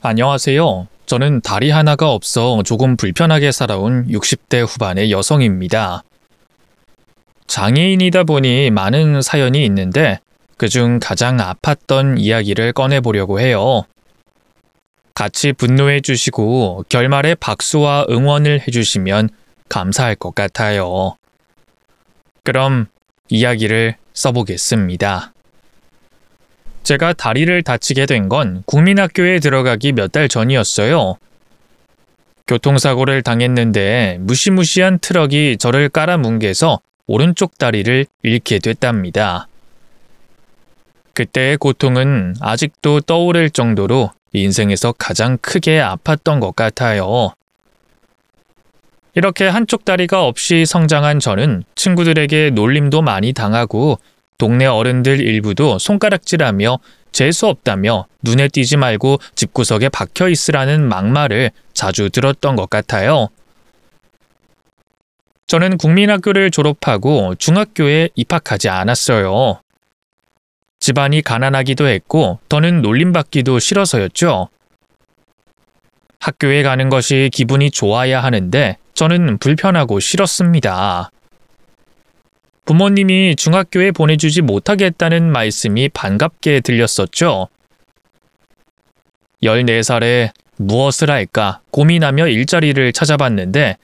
안녕하세요. 저는 다리 하나가 없어 조금 불편하게 살아온 60대 후반의 여성입니다. 장애인이다 보니 많은 사연이 있는데 그중 가장 아팠던 이야기를 꺼내보려고 해요. 같이 분노해 주시고 결말에 박수와 응원을 해주시면 감사할 것 같아요. 그럼 이야기를 써보겠습니다. 제가 다리를 다치게 된 건 국민학교에 들어가기 몇 달 전이었어요. 교통사고를 당했는데 무시무시한 트럭이 저를 깔아뭉개서 오른쪽 다리를 잃게 됐답니다. 그때의 고통은 아직도 떠오를 정도로 인생에서 가장 크게 아팠던 것 같아요. 이렇게 한쪽 다리가 없이 성장한 저는 친구들에게 놀림도 많이 당하고 동네 어른들 일부도 손가락질하며 재수 없다며 눈에 띄지 말고 집구석에 박혀 있으라는 막말을 자주 들었던 것 같아요. 저는 국민학교를 졸업하고 중학교에 입학하지 않았어요. 집안이 가난하기도 했고 더는 놀림받기도 싫어서였죠. 학교에 가는 것이 기분이 좋아야 하는데 저는 불편하고 싫었습니다. 부모님이 중학교에 보내주지 못하겠다는 말씀이 반갑게 들렸었죠. 14살에 무엇을 할까 고민하며 일자리를 찾아봤는데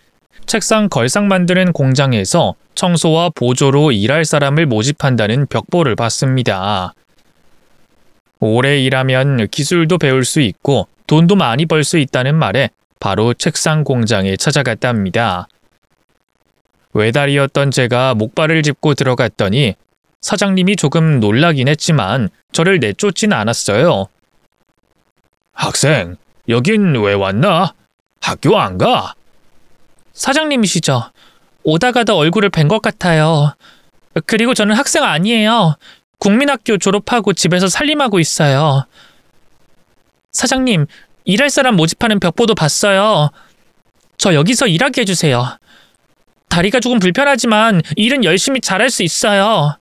책상 걸상 만드는 공장에서 청소와 보조로 일할 사람을 모집한다는 벽보를 봤습니다. 오래 일하면 기술도 배울 수 있고 돈도 많이 벌 수 있다는 말에 바로 책상 공장에 찾아갔답니다. 외다리였던 제가 목발을 짚고 들어갔더니 사장님이 조금 놀라긴 했지만 저를 내쫓진 않았어요. 학생, 여긴 왜 왔나? 학교 안 가? 사장님이시죠? 오다 가다 얼굴을 뵌 것 같아요. 그리고 저는 학생 아니에요. 국민학교 졸업하고 집에서 살림하고 있어요. 사장님, 일할 사람 모집하는 벽보도 봤어요. 저 여기서 일하게 해주세요. 다리가 조금 불편하지만 일은 열심히 잘할 수 있어요.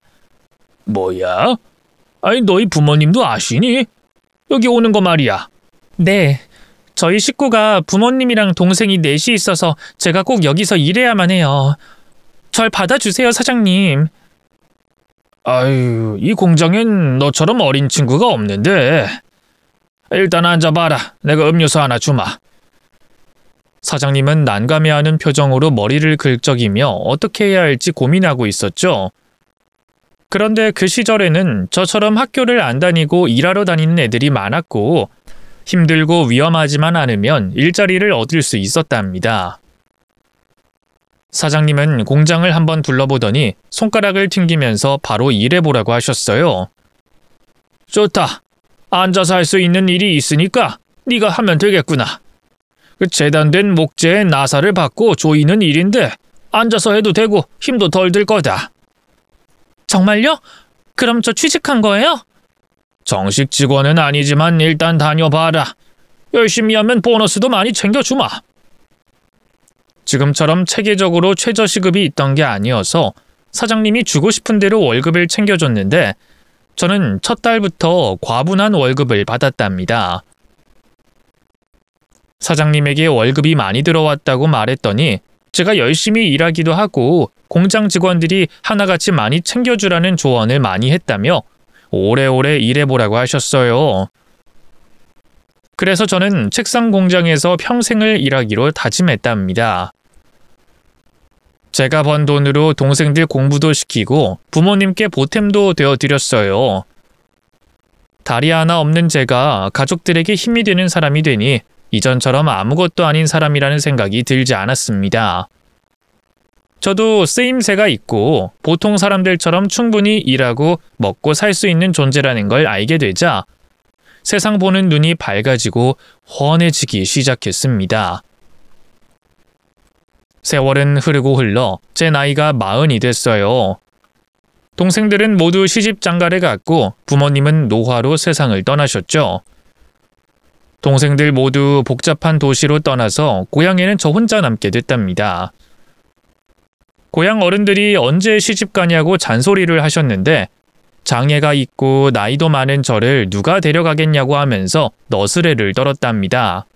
뭐야? 아니 너희 부모님도 아시니? 여기 오는 거 말이야. 네. 저희 식구가 부모님이랑 동생이 넷이 있어서 제가 꼭 여기서 일해야만 해요. 절 받아주세요, 사장님. 아유, 이 공장엔 너처럼 어린 친구가 없는데. 일단 앉아봐라. 내가 음료수 하나 주마. 사장님은 난감해하는 표정으로 머리를 긁적이며 어떻게 해야 할지 고민하고 있었죠. 그런데 그 시절에는 저처럼 학교를 안 다니고 일하러 다니는 애들이 많았고 힘들고 위험하지만 않으면 일자리를 얻을 수 있었답니다. 사장님은 공장을 한번 둘러보더니 손가락을 튕기면서 바로 일해보라고 하셨어요. 좋다. 앉아서 할 수 있는 일이 있으니까 네가 하면 되겠구나. 그 재단된 목재에 나사를 받고 조이는 일인데 앉아서 해도 되고 힘도 덜 들 거다. 정말요? 그럼 저 취직한 거예요? 정식 직원은 아니지만 일단 다녀봐라. 열심히 하면 보너스도 많이 챙겨주마. 지금처럼 체계적으로 최저시급이 있던 게 아니어서 사장님이 주고 싶은 대로 월급을 챙겨줬는데 저는 첫 달부터 과분한 월급을 받았답니다. 사장님에게 월급이 많이 들어왔다고 말했더니 제가 열심히 일하기도 하고 공장 직원들이 하나같이 많이 챙겨주라는 조언을 많이 했다며 오래오래 일해보라고 하셨어요. 그래서 저는 책상 공장에서 평생을 일하기로 다짐했답니다. 제가 번 돈으로 동생들 공부도 시키고 부모님께 보탬도 되어드렸어요. 다리 하나 없는 제가 가족들에게 힘이 되는 사람이 되니 이전처럼 아무것도 아닌 사람이라는 생각이 들지 않았습니다. 저도 쓰임새가 있고 보통 사람들처럼 충분히 일하고 먹고 살 수 있는 존재라는 걸 알게 되자 세상 보는 눈이 밝아지고 훤해지기 시작했습니다. 세월은 흐르고 흘러 제 나이가 40이 됐어요. 동생들은 모두 시집장가를 갔고 부모님은 노화로 세상을 떠나셨죠. 동생들 모두 복잡한 도시로 떠나서 고향에는 저 혼자 남게 됐답니다. 고향 어른들이 언제 시집 가냐고 잔소리를 하셨는데 장애가 있고 나이도 많은 저를 누가 데려가겠냐고 하면서 너스레를 떨었답니다.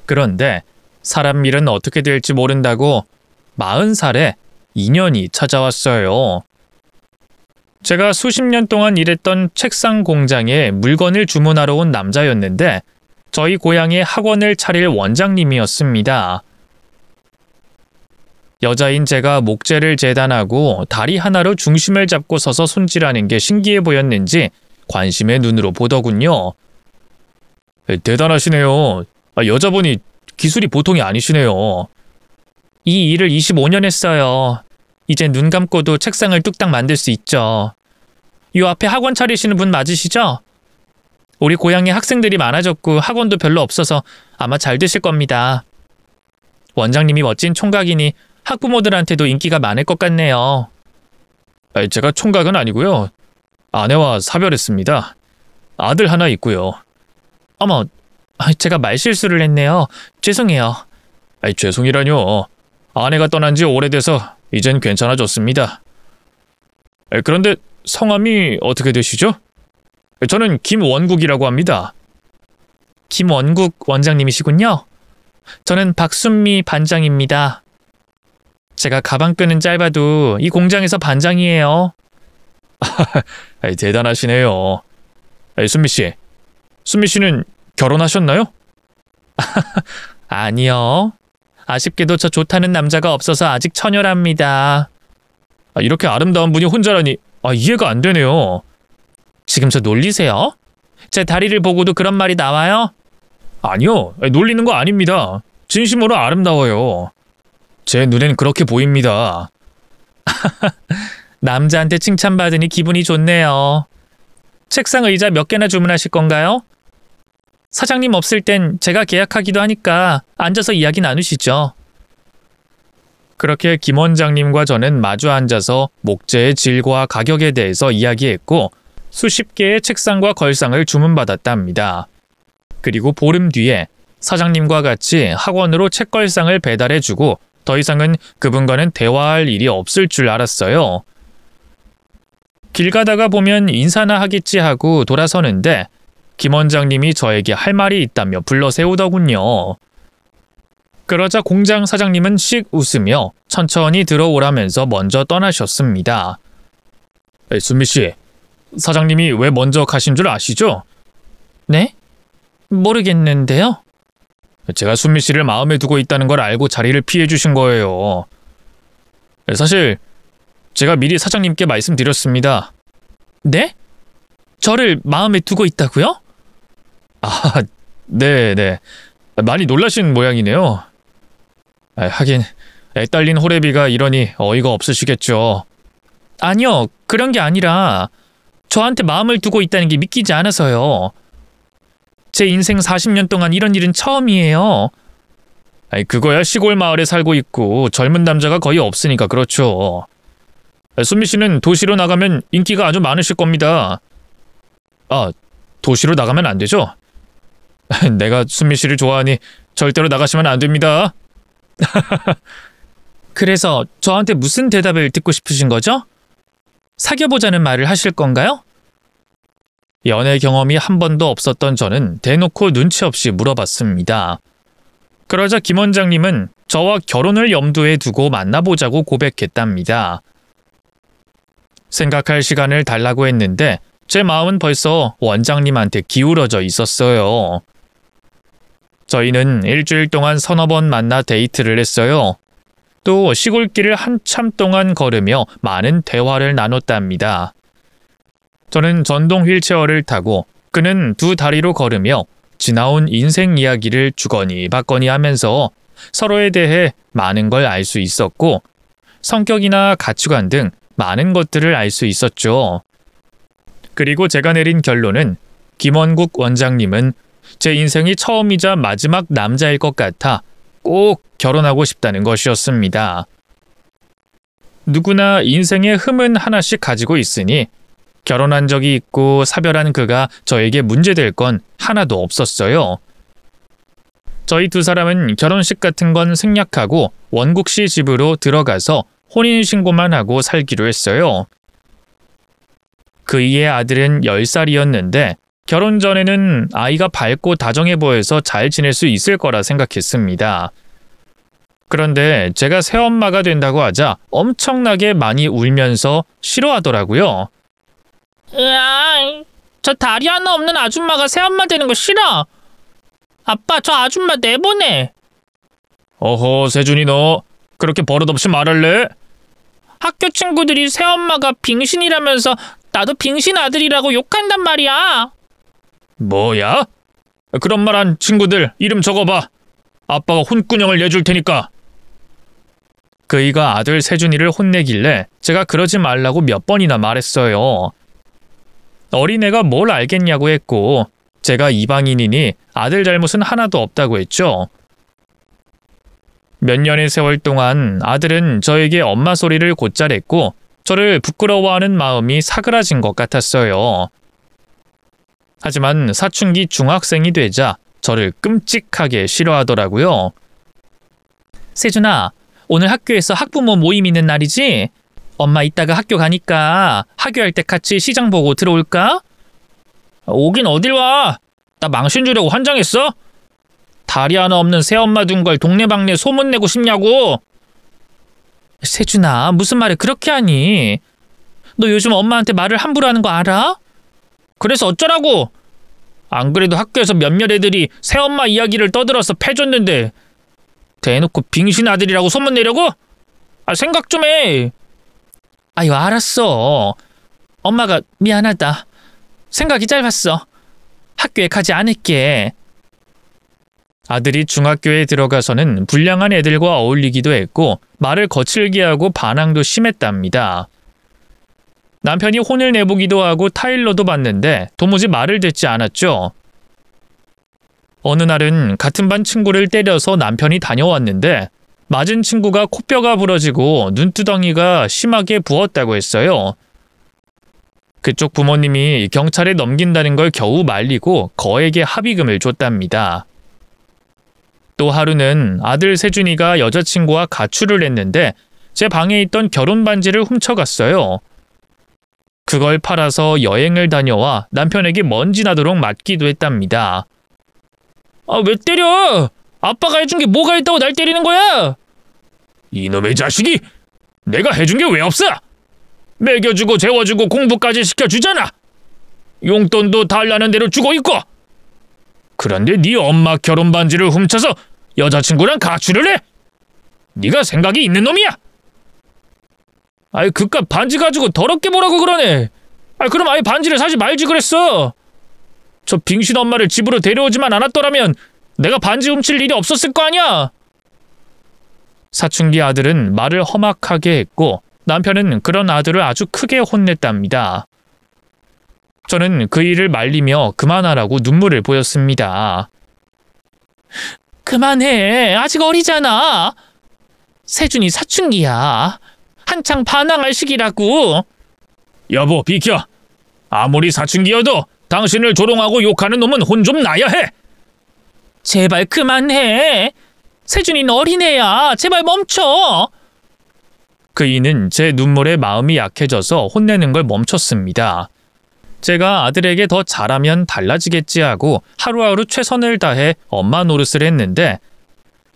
그런데 사람 일은 어떻게 될지 모른다고 40살에 인연이 찾아왔어요. 제가 수십 년 동안 일했던 책상 공장에 물건을 주문하러 온 남자였는데 저희 고향에 학원을 차릴 원장님이었습니다. 여자인 제가 목재를 재단하고 다리 하나로 중심을 잡고 서서 손질하는 게 신기해 보였는지 관심의 눈으로 보더군요. 대단하시네요. 여자분이 기술이 보통이 아니시네요. 이 일을 25년 했어요. 이제 눈 감고도 책상을 뚝딱 만들 수 있죠. 요 앞에 학원 차리시는 분 맞으시죠? 우리 고향에 학생들이 많아졌고 학원도 별로 없어서 아마 잘 되실 겁니다. 원장님이 멋진 총각이니 학부모들한테도 인기가 많을 것 같네요. 제가 총각은 아니고요. 아내와 사별했습니다. 아들 하나 있고요. 어머, 제가 말실수를 했네요. 죄송해요. 죄송이라뇨. 아내가 떠난 지 오래돼서 이젠 괜찮아졌습니다. 그런데 성함이 어떻게 되시죠? 저는 김원국이라고 합니다. 김원국 원장님이시군요. 저는 박순미 반장입니다. 제가 가방끈은 짧아도 이 공장에서 반장이에요. 대단하시네요. 순미 씨, 순미 씨는 결혼하셨나요? 아니요. 아쉽게도 저 좋다는 남자가 없어서 아직 처녀랍니다. 이렇게 아름다운 분이 혼자라니 이해가 안 되네요. 지금 저 놀리세요? 제 다리를 보고도 그런 말이 나와요? 아니요, 놀리는 거 아닙니다. 진심으로 아름다워요. 제 눈엔 그렇게 보입니다. 남자한테 칭찬받으니 기분이 좋네요. 책상 의자 몇 개나 주문하실 건가요? 사장님 없을 땐 제가 계약하기도 하니까 앉아서 이야기 나누시죠. 그렇게 김 원장님과 저는 마주 앉아서 목재의 질과 가격에 대해서 이야기했고 수십 개의 책상과 걸상을 주문받았답니다. 그리고 보름 뒤에 사장님과 같이 학원으로 책걸상을 배달해주고 더 이상은 그분과는 대화할 일이 없을 줄 알았어요. 길 가다가 보면 인사나 하겠지 하고 돌아서는데 김 원장님이 저에게 할 말이 있다며 불러 세우더군요. 그러자 공장 사장님은 씩 웃으며 천천히 들어오라면서 먼저 떠나셨습니다. 순미 씨, 사장님이 왜 먼저 가신 줄 아시죠? 네? 모르겠는데요. 제가 순미 씨를 마음에 두고 있다는 걸 알고 자리를 피해 주신 거예요. 사실 제가 미리 사장님께 말씀드렸습니다. 네? 저를 마음에 두고 있다고요? 네네. 많이 놀라신 모양이네요. 하긴 애딸린 호래비가 이러니 어이가 없으시겠죠. 아니요, 그런 게 아니라 저한테 마음을 두고 있다는 게 믿기지 않아서요. 제 인생 40년 동안 이런 일은 처음이에요. 그거야 시골 마을에 살고 있고 젊은 남자가 거의 없으니까 그렇죠. 순미 씨는 도시로 나가면 인기가 아주 많으실 겁니다. 도시로 나가면 안 되죠? 내가 순미 씨를 좋아하니 절대로 나가시면 안 됩니다. 그래서 저한테 무슨 대답을 듣고 싶으신 거죠? 사귀어보자는 말을 하실 건가요? 연애 경험이 한 번도 없었던 저는 대놓고 눈치 없이 물어봤습니다. 그러자 김 원장님은 저와 결혼을 염두에 두고 만나보자고 고백했답니다. 생각할 시간을 달라고 했는데 제 마음은 벌써 원장님한테 기울어져 있었어요. 저희는 일주일 동안 서너 번 만나 데이트를 했어요. 또 시골길을 한참 동안 걸으며 많은 대화를 나눴답니다. 저는 전동 휠체어를 타고 그는 두 다리로 걸으며 지나온 인생 이야기를 주거니 받거니 하면서 서로에 대해 많은 걸 알 수 있었고 성격이나 가치관 등 많은 것들을 알 수 있었죠. 그리고 제가 내린 결론은 김원국 원장님은 제 인생이 처음이자 마지막 남자일 것 같아 꼭 결혼하고 싶다는 것이었습니다. 누구나 인생에 흠은 하나씩 가지고 있으니 결혼한 적이 있고 사별한 그가 저에게 문제될 건 하나도 없었어요. 저희 두 사람은 결혼식 같은 건 생략하고 원국 씨 집으로 들어가서 혼인신고만 하고 살기로 했어요. 그이의 아들은 10살이었는데 결혼 전에는 아이가 밝고 다정해 보여서 잘 지낼 수 있을 거라 생각했습니다. 그런데 제가 새엄마가 된다고 하자 엄청나게 많이 울면서 싫어하더라고요. 으아, 저 다리 하나 없는 아줌마가 새엄마 되는 거 싫어. 아빠, 저 아줌마 내보내. 어허, 세준이 너 그렇게 버릇없이 말할래? 학교 친구들이 새엄마가 빙신이라면서 나도 빙신 아들이라고 욕한단 말이야. 뭐야? 그런 말 한 친구들 이름 적어봐. 아빠가 혼꾸녕을 내줄 테니까. 그이가 아들 세준이를 혼내길래 제가 그러지 말라고 몇 번이나 말했어요. 어린애가 뭘 알겠냐고 했고 제가 이방인이니 아들 잘못은 하나도 없다고 했죠. 몇 년의 세월 동안 아들은 저에게 엄마 소리를 곧잘 했고 저를 부끄러워하는 마음이 사그라진 것 같았어요. 하지만 사춘기 중학생이 되자 저를 끔찍하게 싫어하더라고요. 세준아, 오늘 학교에서 학부모 모임 있는 날이지? 엄마 이따가 학교 가니까 하교할 때 같이 시장 보고 들어올까? 오긴 어딜 와. 나 망신 주려고 환장했어? 다리 하나 없는 새엄마 둔 걸 동네방네 소문내고 싶냐고. 세준아, 무슨 말을 그렇게 하니? 너 요즘 엄마한테 말을 함부로 하는 거 알아? 그래서 어쩌라고? 안 그래도 학교에서 몇몇 애들이 새엄마 이야기를 떠들어서 패줬는데 대놓고 빙신 아들이라고 소문내려고? 생각 좀 해. 아유, 알았어. 엄마가 미안하다. 생각이 짧았어. 학교에 가지 않을게. 아들이 중학교에 들어가서는 불량한 애들과 어울리기도 했고 말을 거칠게 하고 반항도 심했답니다. 남편이 혼을 내보기도 하고 타일러도 봤는데 도무지 말을 듣지 않았죠. 어느 날은 같은 반 친구를 때려서 남편이 다녀왔는데 맞은 친구가 코뼈가 부러지고 눈두덩이가 심하게 부었다고 했어요. 그쪽 부모님이 경찰에 넘긴다는 걸 겨우 말리고 거액의 합의금을 줬답니다. 또 하루는 아들 세준이가 여자친구와 가출을 했는데 제 방에 있던 결혼 반지를 훔쳐갔어요. 그걸 팔아서 여행을 다녀와 남편에게 먼지 나도록 맞기도 했답니다. 왜 때려? 아빠가 해준 게 뭐가 있다고 날 때리는 거야? 이놈의 자식이! 내가 해준 게 왜 없어? 먹여주고 재워주고 공부까지 시켜주잖아. 용돈도 달라는 대로 주고 있고. 그런데 네 엄마 결혼 반지를 훔쳐서 여자친구랑 가출을 해? 네가 생각이 있는 놈이야? 그깟 반지 가지고 더럽게 뭐라고 그러네. 그럼 아예 반지를 사지 말지 그랬어. 저 빙신 엄마를 집으로 데려오지만 않았더라면 내가 반지 훔칠 일이 없었을 거 아니야. 사춘기 아들은 말을 험악하게 했고 남편은 그런 아들을 아주 크게 혼냈답니다. 저는 그 일을 말리며 그만하라고 눈물을 보였습니다. 그만해. 아직 어리잖아. 세준이 사춘기야. 한창 반항할 시기라고. 여보, 비켜. 아무리 사춘기여도 당신을 조롱하고 욕하는 놈은 혼 좀 나야 해. 제발 그만해. 세준이는 어린애야. 제발 멈춰. 그이는 제 눈물에 마음이 약해져서 혼내는 걸 멈췄습니다. 제가 아들에게 더 잘하면 달라지겠지 하고 하루하루 최선을 다해 엄마 노릇을 했는데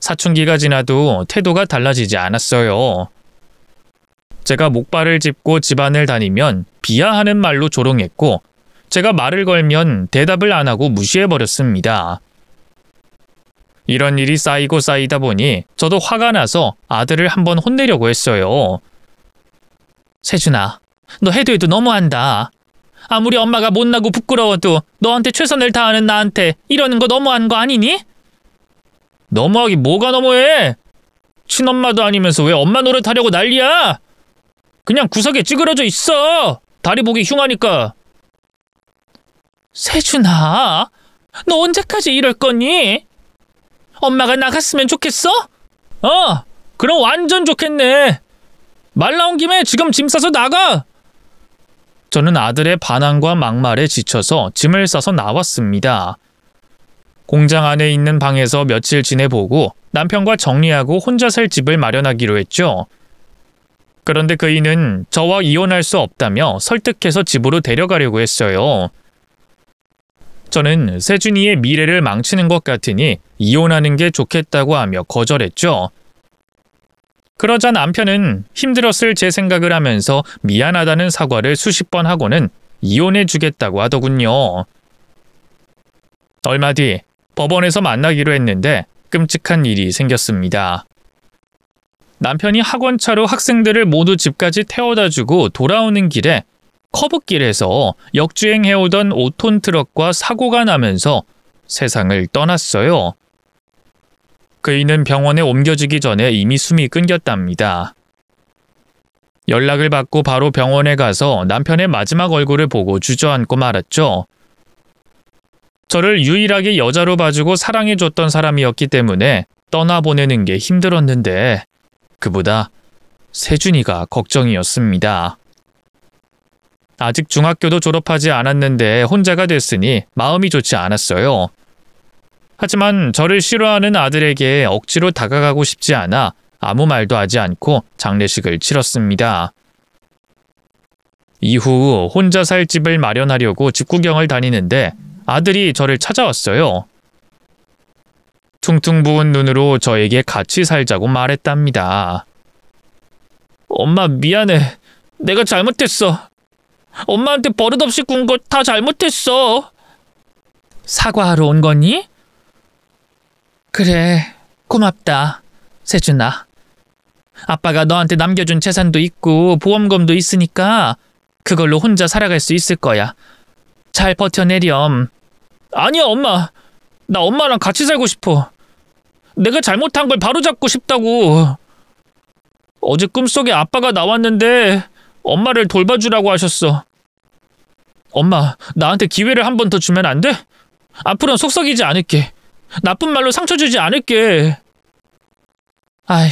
사춘기가 지나도 태도가 달라지지 않았어요. 제가 목발을 짚고 집안을 다니면 비하하는 말로 조롱했고 제가 말을 걸면 대답을 안 하고 무시해버렸습니다. 이런 일이 쌓이고 쌓이다 보니 저도 화가 나서 아들을 한번 혼내려고 했어요. 세준아, 너 해도 너무한다. 아무리 엄마가 못나고 부끄러워도 너한테 최선을 다하는 나한테 이러는 거 너무한 거 아니니? 너무하기 뭐가 너무해? 친엄마도 아니면서 왜 엄마 노릇하려고 난리야? 그냥 구석에 찌그러져 있어. 다리 보기 흉하니까. 세준아, 너 언제까지 이럴 거니? 엄마가 나갔으면 좋겠어? 그럼 완전 좋겠네. 말 나온 김에 지금 짐 싸서 나가. 저는 아들의 반항과 막말에 지쳐서 짐을 싸서 나왔습니다. 공장 안에 있는 방에서 며칠 지내보고 남편과 정리하고 혼자 살 집을 마련하기로 했죠. 그런데 그이는 저와 이혼할 수 없다며 설득해서 집으로 데려가려고 했어요. 저는 세준이의 미래를 망치는 것 같으니 이혼하는 게 좋겠다고 하며 거절했죠. 그러자 남편은 힘들었을 제 생각을 하면서 미안하다는 사과를 수십 번 하고는 이혼해 주겠다고 하더군요. 얼마 뒤 법원에서 만나기로 했는데 끔찍한 일이 생겼습니다. 남편이 학원차로 학생들을 모두 집까지 태워다 주고 돌아오는 길에 커브길에서 역주행해오던 5톤 트럭과 사고가 나면서 세상을 떠났어요. 그이는 병원에 옮겨지기 전에 이미 숨이 끊겼답니다. 연락을 받고 바로 병원에 가서 남편의 마지막 얼굴을 보고 주저앉고 말았죠. 저를 유일하게 여자로 봐주고 사랑해줬던 사람이었기 때문에 떠나보내는 게 힘들었는데 그보다 세준이가 걱정이었습니다. 아직 중학교도 졸업하지 않았는데 혼자가 됐으니 마음이 좋지 않았어요. 하지만 저를 싫어하는 아들에게 억지로 다가가고 싶지 않아 아무 말도 하지 않고 장례식을 치렀습니다. 이후 혼자 살 집을 마련하려고 집구경을 다니는데 아들이 저를 찾아왔어요. 퉁퉁 부은 눈으로 저에게 같이 살자고 말했답니다. 엄마 미안해. 내가 잘못했어. 엄마한테 버릇없이 군 거 다 잘못했어. 사과하러 온 거니? 그래, 고맙다, 세준아. 아빠가 너한테 남겨준 재산도 있고 보험금도 있으니까 그걸로 혼자 살아갈 수 있을 거야. 잘 버텨내렴. 아니야, 엄마. 나 엄마랑 같이 살고 싶어. 내가 잘못한 걸 바로잡고 싶다고. 어제 꿈속에 아빠가 나왔는데 엄마를 돌봐주라고 하셨어. 엄마, 나한테 기회를 한 번 더 주면 안 돼? 앞으로는 속썩이지 않을게. 나쁜 말로 상처 주지 않을게. 아휴,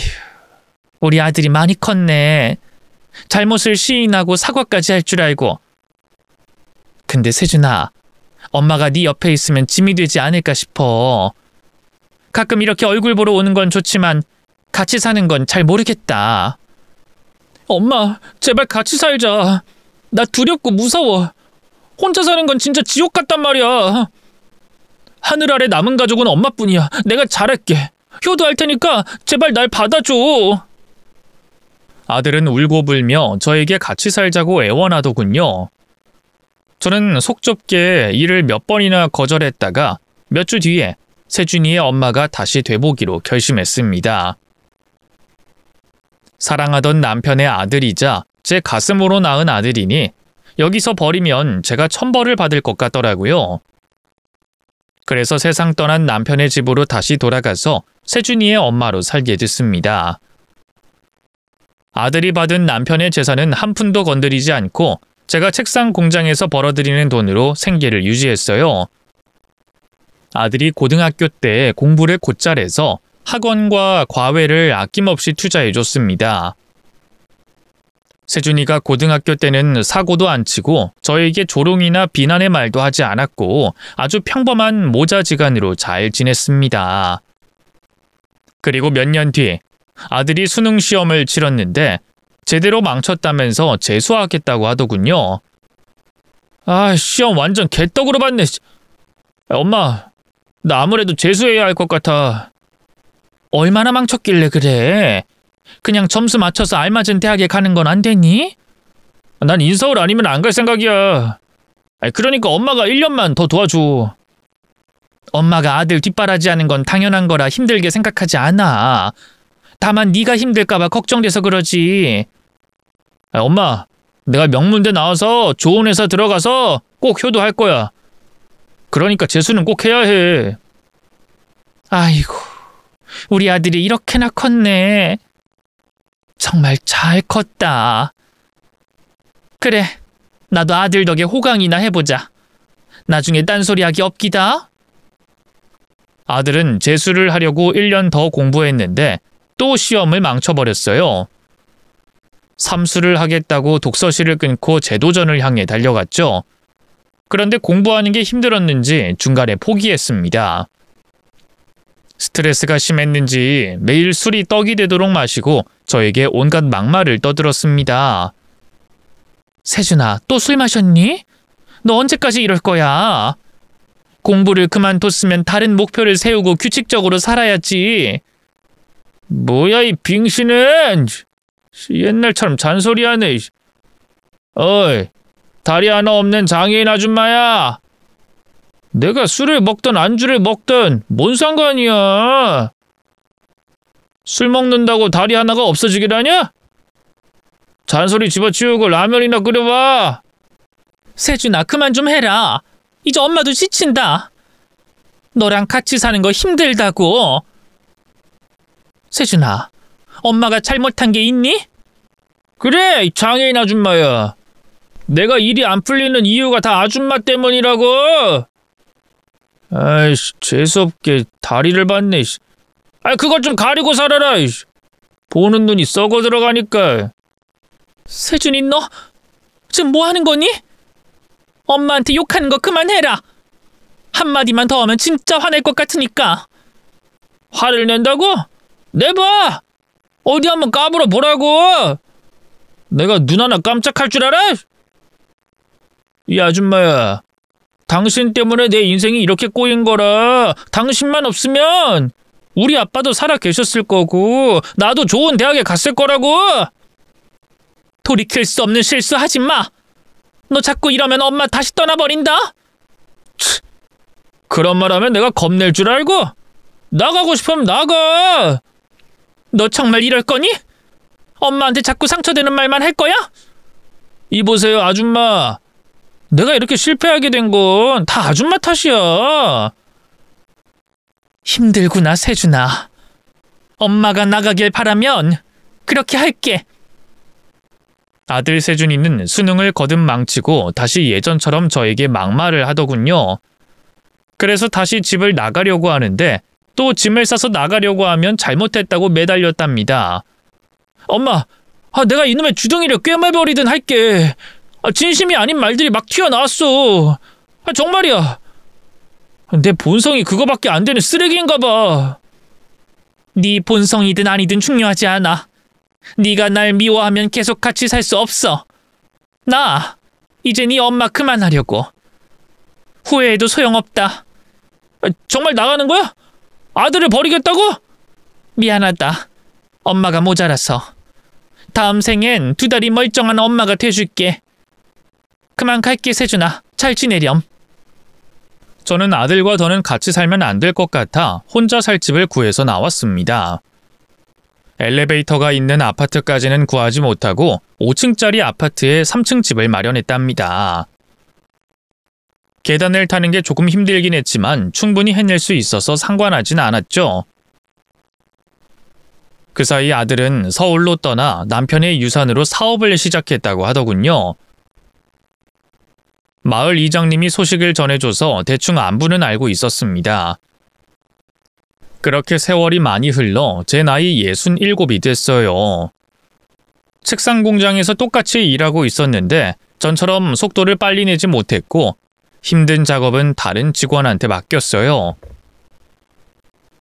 우리 아들이 많이 컸네. 잘못을 시인하고 사과까지 할 줄 알고. 근데 세준아, 엄마가 네 옆에 있으면 짐이 되지 않을까 싶어. 가끔 이렇게 얼굴 보러 오는 건 좋지만 같이 사는 건 잘 모르겠다. 엄마, 제발 같이 살자. 나 두렵고 무서워. 혼자 사는 건 진짜 지옥 같단 말이야. 하늘 아래 남은 가족은 엄마뿐이야. 내가 잘할게. 효도할 테니까 제발 날 받아줘. 아들은 울고불며 저에게 같이 살자고 애원하더군요. 저는 속 좁게 이를 몇 번이나 거절했다가 몇 주 뒤에 세준이의 엄마가 다시 돼보기로 결심했습니다. 사랑하던 남편의 아들이자 제 가슴으로 낳은 아들이니 여기서 버리면 제가 천벌을 받을 것 같더라고요. 그래서 세상 떠난 남편의 집으로 다시 돌아가서 세준이의 엄마로 살게 됐습니다. 아들이 받은 남편의 재산은 한 푼도 건드리지 않고 제가 책상 공장에서 벌어들이는 돈으로 생계를 유지했어요. 아들이 고등학교 때 공부를 곧잘 해서 학원과 과외를 아낌없이 투자해줬습니다. 세준이가 고등학교 때는 사고도 안 치고 저에게 조롱이나 비난의 말도 하지 않았고 아주 평범한 모자지간으로 잘 지냈습니다. 그리고 몇 년 뒤 아들이 수능 시험을 치렀는데 제대로 망쳤다면서 재수하겠다고 하더군요. 아, 시험 완전 개떡으로 봤네. 엄마, 나 아무래도 재수해야 할 것 같아. 얼마나 망쳤길래 그래? 그냥 점수 맞춰서 알맞은 대학에 가는 건 안 되니? 난 인서울 아니면 안 갈 생각이야. 그러니까 엄마가 1년만 더 도와줘. 엄마가 아들 뒷바라지하는 건 당연한 거라 힘들게 생각하지 않아. 다만 네가 힘들까 봐 걱정돼서 그러지. 엄마, 내가 명문대 나와서 좋은 회사 들어가서 꼭 효도할 거야. 그러니까 재수는 꼭 해야 해. 아이고, 우리 아들이 이렇게나 컸네. 정말 잘 컸다. 그래, 나도 아들 덕에 호강이나 해보자. 나중에 딴소리하기 없기다. 아들은 재수를 하려고 1년 더 공부했는데 또 시험을 망쳐버렸어요. 삼수를 하겠다고 독서실을 끊고 재도전을 향해 달려갔죠. 그런데 공부하는 게 힘들었는지 중간에 포기했습니다. 스트레스가 심했는지 매일 술이 떡이 되도록 마시고 저에게 온갖 막말을 떠들었습니다. 세준아, 또 술 마셨니? 너 언제까지 이럴 거야? 공부를 그만뒀으면 다른 목표를 세우고 규칙적으로 살아야지. 뭐야 이 빙신은! 옛날처럼 잔소리하네. 어이, 다리 하나 없는 장애인 아줌마야. 내가 술을 먹든 안주를 먹든 뭔 상관이야. 술 먹는다고 다리 하나가 없어지기라냐? 잔소리 집어치우고 라면이나 끓여봐. 세준아, 그만 좀 해라. 이제 엄마도 지친다. 너랑 같이 사는 거 힘들다고. 세준아, 엄마가 잘못한 게 있니? 그래, 이 장애인 아줌마야. 내가 일이 안 풀리는 이유가 다 아줌마 때문이라고. 아이씨, 재수없게 다리를 봤네. 아, 그것 좀 가리고 살아라. 보는 눈이 썩어 들어가니까. 세준이, 너 지금 뭐 하는 거니? 엄마한테 욕하는 거 그만해라. 한마디만 더 하면 진짜 화낼 것 같으니까. 화를 낸다고? 내봐. 어디 한번 까불어 보라고. 내가 눈 하나 깜짝할 줄 알아? 이 아줌마야, 당신 때문에 내 인생이 이렇게 꼬인 거라. 당신만 없으면 우리 아빠도 살아 계셨을 거고 나도 좋은 대학에 갔을 거라고. 돌이킬 수 없는 실수 하지 마. 너 자꾸 이러면 엄마 다시 떠나버린다. 그런 말 하면 내가 겁낼 줄 알고? 나가고 싶으면 나가. 너 정말 이럴 거니? 엄마한테 자꾸 상처되는 말만 할 거야? 이보세요, 아줌마. 내가 이렇게 실패하게 된 건 다 아줌마 탓이야. 힘들구나, 세준아. 엄마가 나가길 바라면 그렇게 할게. 아들 세준이는 수능을 거듭 망치고 다시 예전처럼 저에게 막말을 하더군요. 그래서 다시 집을 나가려고 하는데 또 짐을 싸서 나가려고 하면 잘못했다고 매달렸답니다. 엄마, 내가 이놈의 주둥이를 꿰매버리든 할게. 진심이 아닌 말들이 막 튀어나왔어. 정말이야. 내 본성이 그거밖에 안 되는 쓰레기인가 봐. 네 본성이든 아니든 중요하지 않아. 네가 날 미워하면 계속 같이 살 수 없어. 나 이제 네 엄마 그만하려고. 후회해도 소용없다. 정말 나가는 거야? 아들을 버리겠다고? 미안하다. 엄마가 모자라서. 다음 생엔 두 다리 멀쩡한 엄마가 돼줄게. 그만 갈게, 세준아. 잘 지내렴. 저는 아들과 더는 같이 살면 안 될 것 같아 혼자 살 집을 구해서 나왔습니다. 엘리베이터가 있는 아파트까지는 구하지 못하고 5층짜리 아파트에 3층 집을 마련했답니다. 계단을 타는 게 조금 힘들긴 했지만 충분히 해낼 수 있어서 상관하진 않았죠. 그 사이 아들은 서울로 떠나 남편의 유산으로 사업을 시작했다고 하더군요. 마을 이장님이 소식을 전해줘서 대충 안부는 알고 있었습니다. 그렇게 세월이 많이 흘러 제 나이 67이 됐어요. 책상 공장에서 똑같이 일하고 있었는데 전처럼 속도를 빨리 내지 못했고 힘든 작업은 다른 직원한테 맡겼어요.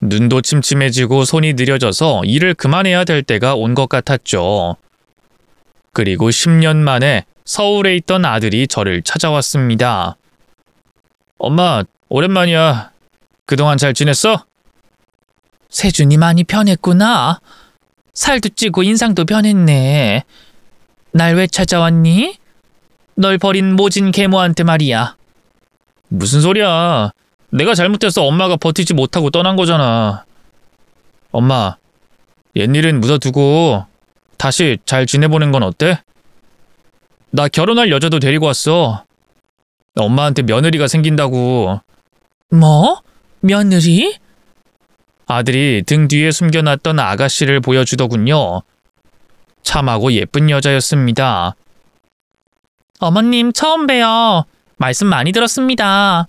눈도 침침해지고 손이 느려져서 일을 그만해야 될 때가 온 것 같았죠. 그리고 10년 만에 서울에 있던 아들이 저를 찾아왔습니다. 엄마, 오랜만이야. 그동안 잘 지냈어? 세준이 많이 변했구나. 살도 찌고 인상도 변했네. 날 왜 찾아왔니? 널 버린 모진 계모한테 말이야. 무슨 소리야. 내가 잘못해서 엄마가 버티지 못하고 떠난 거잖아. 엄마, 옛일은 묻어두고 다시 잘 지내보는 건 어때? 나 결혼할 여자도 데리고 왔어. 엄마한테 며느리가 생긴다고. 뭐? 며느리? 아들이 등 뒤에 숨겨놨던 아가씨를 보여주더군요. 참하고 예쁜 여자였습니다. 어머님 처음 봬요. 말씀 많이 들었습니다.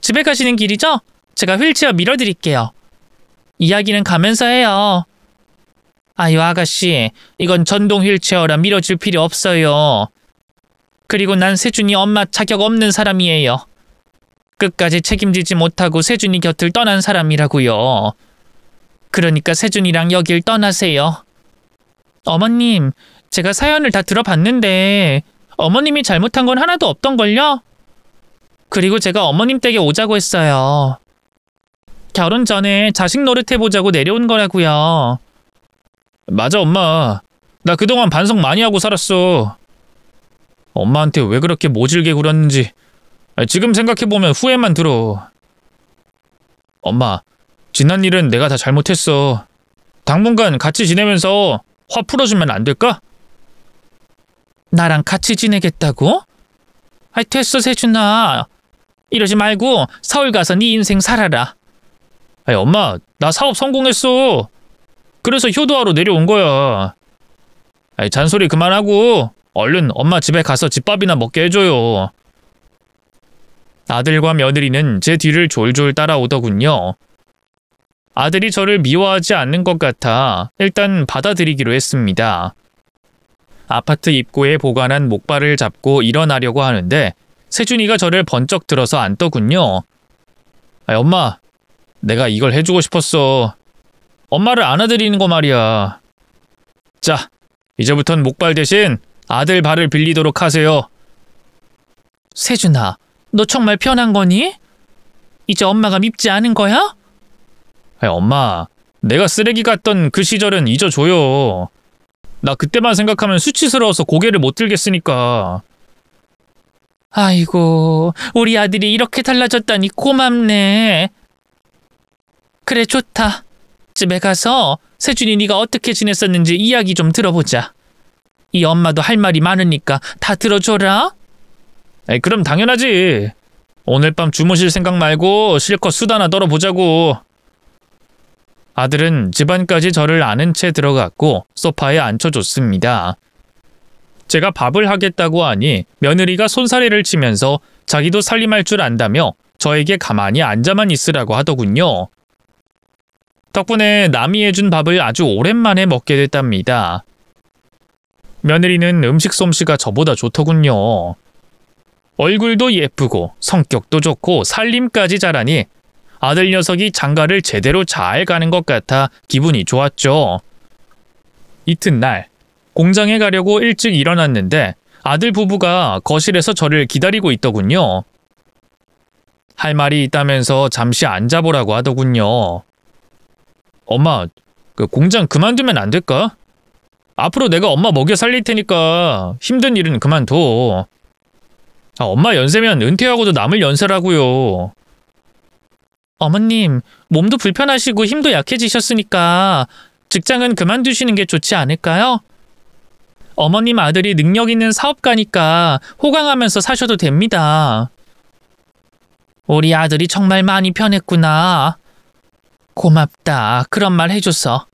집에 가시는 길이죠? 제가 휠체어 밀어드릴게요. 이야기는 가면서 해요. 아유 아가씨, 이건 전동 휠체어라 밀어줄 필요 없어요. 그리고 난 세준이 엄마 자격 없는 사람이에요. 끝까지 책임지지 못하고 세준이 곁을 떠난 사람이라고요. 그러니까 세준이랑 여길 떠나세요. 어머님, 제가 사연을 다 들어봤는데 어머님이 잘못한 건 하나도 없던걸요? 그리고 제가 어머님 댁에 오자고 했어요. 결혼 전에 자식 노릇해보자고 내려온 거라고요. 맞아, 엄마. 나 그동안 반성 많이 하고 살았어. 엄마한테 왜 그렇게 모질게 굴었는지 지금 생각해보면 후회만 들어. 엄마, 지난 일은 내가 다 잘못했어. 당분간 같이 지내면서 화 풀어주면 안 될까? 나랑 같이 지내겠다고? 아이, 됐어, 세준아. 이러지 말고 서울 가서 네 인생 살아라. 아니, 엄마, 나 사업 성공했어. 그래서 효도하러 내려온 거야. 아니, 잔소리 그만하고 얼른 엄마 집에 가서 집밥이나 먹게 해줘요. 아들과 며느리는 제 뒤를 졸졸 따라오더군요. 아들이 저를 미워하지 않는 것 같아 일단 받아들이기로 했습니다. 아파트 입구에 보관한 목발을 잡고 일어나려고 하는데 세준이가 저를 번쩍 들어서 안더군요. 아니, 엄마, 내가 이걸 해주고 싶었어. 엄마를 안아드리는 거 말이야. 자, 이제부턴 목발 대신 아들 발을 빌리도록 하세요. 세준아, 너 정말 변한 거니? 이제 엄마가 밉지 않은 거야? 아니, 엄마, 내가 쓰레기 같던 그 시절은 잊어줘요. 나 그때만 생각하면 수치스러워서 고개를 못 들겠으니까. 아이고, 우리 아들이 이렇게 달라졌다니 고맙네. 그래, 좋다. 집에 가서 세준이 네가 어떻게 지냈었는지 이야기 좀 들어보자. 이 엄마도 할 말이 많으니까 다 들어줘라. 에이, 그럼 당연하지. 오늘 밤 주무실 생각 말고 실컷 수다나 떨어보자고. 아들은 집안까지 저를 아는 채 들어갔고 소파에 앉혀줬습니다. 제가 밥을 하겠다고 하니 며느리가 손사래를 치면서 자기도 살림할 줄 안다며 저에게 가만히 앉아만 있으라고 하더군요. 덕분에 남이 해준 밥을 아주 오랜만에 먹게 됐답니다. 며느리는 음식 솜씨가 저보다 좋더군요. 얼굴도 예쁘고 성격도 좋고 살림까지 잘하니 아들 녀석이 장가를 제대로 잘 가는 것 같아 기분이 좋았죠. 이튿날 공장에 가려고 일찍 일어났는데 아들 부부가 거실에서 저를 기다리고 있더군요. 할 말이 있다면서 잠시 앉아보라고 하더군요. 엄마, 그 공장 그만두면 안 될까? 앞으로 내가 엄마 먹여 살릴 테니까 힘든 일은 그만둬. 엄마 연세면 은퇴하고도 남을 연세라고요. 어머님, 몸도 불편하시고 힘도 약해지셨으니까 직장은 그만두시는 게 좋지 않을까요? 어머님 아들이 능력 있는 사업가니까 호강하면서 사셔도 됩니다. 우리 아들이 정말 많이 변했구나. 고맙다. 그런 말 해줘서.